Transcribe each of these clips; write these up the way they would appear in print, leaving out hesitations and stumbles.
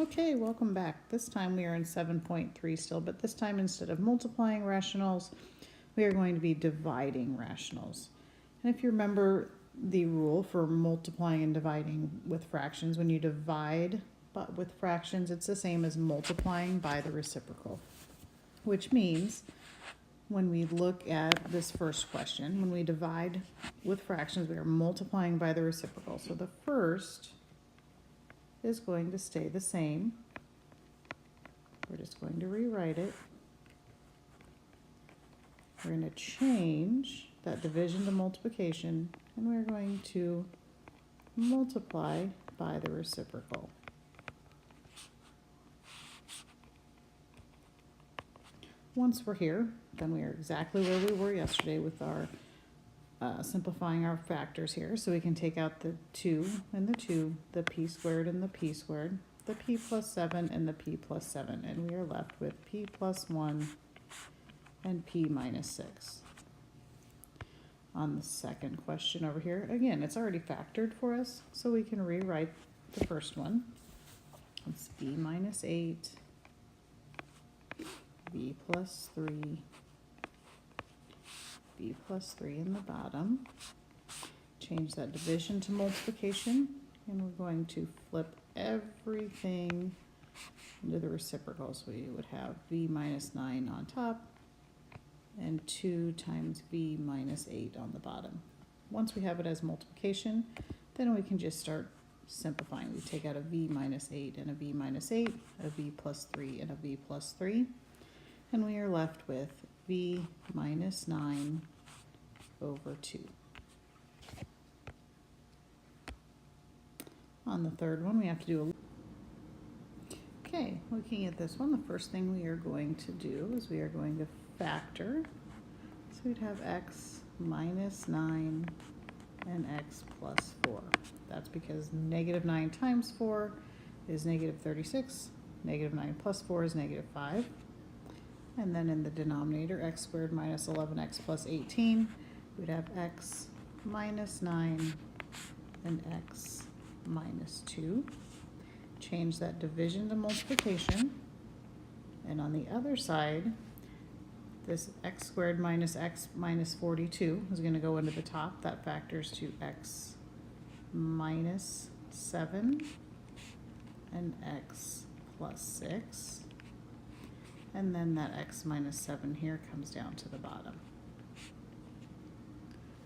Okay, welcome back. This time we are in 7.3 still, but this time instead of multiplying rationals, we are going to be dividing rationals. And if you remember the rule for multiplying and dividing with fractions, when you divide but with fractions, it's the same as multiplying by the reciprocal, which means when we look at this first question, when we divide with fractions, we are multiplying by the reciprocal. So the first is going to stay the same. We're just going to rewrite it. We're going to change that division to multiplication, and we're going to multiply by the reciprocal. Once we're here, then we are exactly where we were yesterday with our simplifying our factors here. So we can take out the 2 and the 2, the p squared and the p squared, the p plus 7 and the p plus 7, and we are left with p plus 1 and p minus 6. On the second question over here, again, it's already factored for us, so we can rewrite the first one. It's b minus 8, b plus 3, b plus 3 in the bottom. Change that division to multiplication, and we're going to flip everything into the reciprocal. So we would have b minus 9 on top and 2 times b minus 8 on the bottom. Once we have it as multiplication, then we can just start simplifying. We take out a v minus 8 and a v minus 8, a v plus 3 and a v plus 3, and we are left with v minus 9 over 2. On the third one, we have to do okay, looking at this one, the first thing we are going to do is we are going to factor. So we'd have x minus 9 and x plus 4. That's because negative 9 times 4 is negative 36. Negative 9 plus 4 is negative 5. And then in the denominator, x squared minus 11x plus 18, we'd have x minus 9 and x minus 2. Change that division to multiplication. And on the other side, this x squared minus x minus 42 is going to go into the top. That factors to x minus 7 and x plus 6. And then that x minus 7 here comes down to the bottom.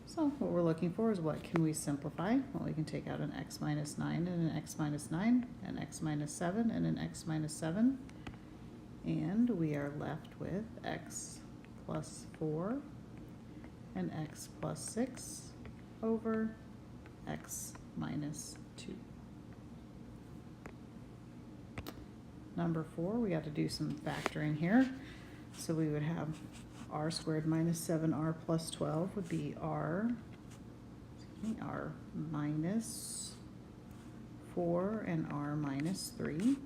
So what we're looking for is what can we simplify? Well, we can take out an x minus 9 and an x minus 9, an x minus 7 and an x minus 7. And we are left with x plus 4 and x plus 6 over x minus 2. Number 4, we got to do some factoring here. So we would have r squared minus 7r plus 12 would be r minus 4 and r minus 3.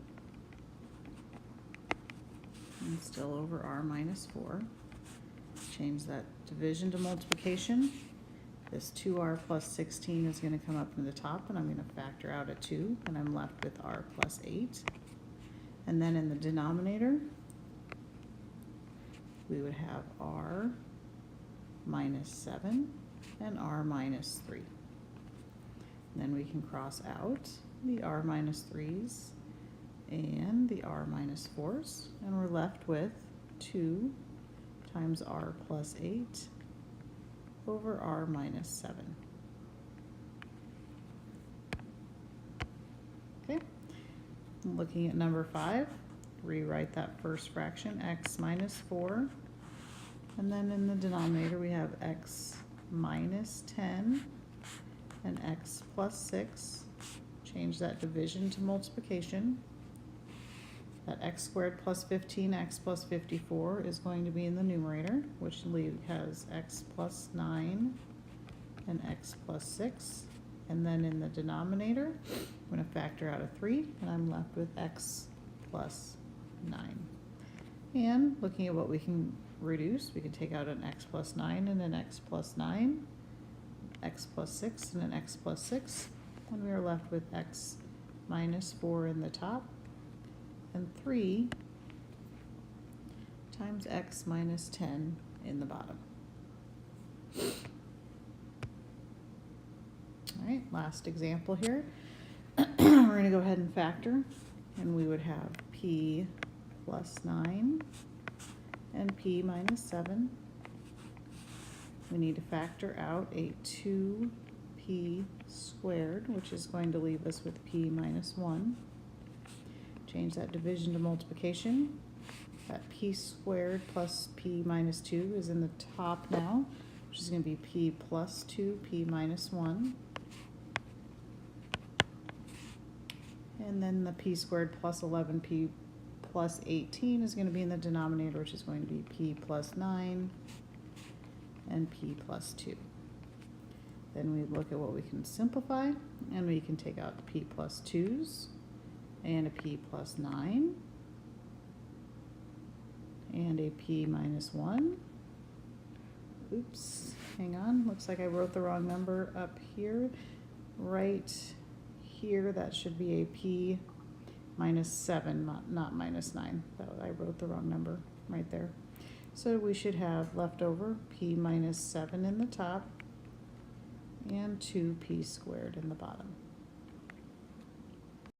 And still over r minus 4. Change that division to multiplication. This 2r plus 16 is going to come up in the top, and I'm going to factor out a 2, and I'm left with r plus 8. And then in the denominator, we would have r minus 7 and r minus 3. And then we can cross out the r minus 3's and the r minus 4's, and we're left with 2 times r plus 8 over r minus 7. Okay, looking at number 5, rewrite that first fraction, x minus 4, and then in the denominator we have x minus 10 and x plus 6. Change that division to multiplication. That x squared plus 15x plus 54 is going to be in the numerator, which has x plus 9 and x plus 6. And then in the denominator, I'm going to factor out a 3, and I'm left with x plus 9. And looking at what we can reduce, we can take out an x plus 9 and an x plus 9, x plus 6 and an x plus 6, and we are left with x minus 4 in the top and 3 times x minus 10 in the bottom. All right, last example here. We're going to go ahead and factor, and we would have p plus 9 and p minus 7. We need to factor out a 2p squared, which is going to leave us with p minus 1. Change that division to multiplication. That p squared plus p minus 2 is in the top now, which is going to be p plus 2, p minus 1. And then the p squared plus 11p plus 18 is going to be in the denominator, which is going to be p plus 9 and p plus 2. Then we look at what we can simplify, and we can take out the p plus 2's and a p plus 9 and a p minus 1. Oops, hang on, looks like I wrote the wrong number up here. Right here, that should be a p minus 7, not minus 9. I wrote the wrong number right there. So we should have left over p minus 7 in the top and 2p squared in the bottom.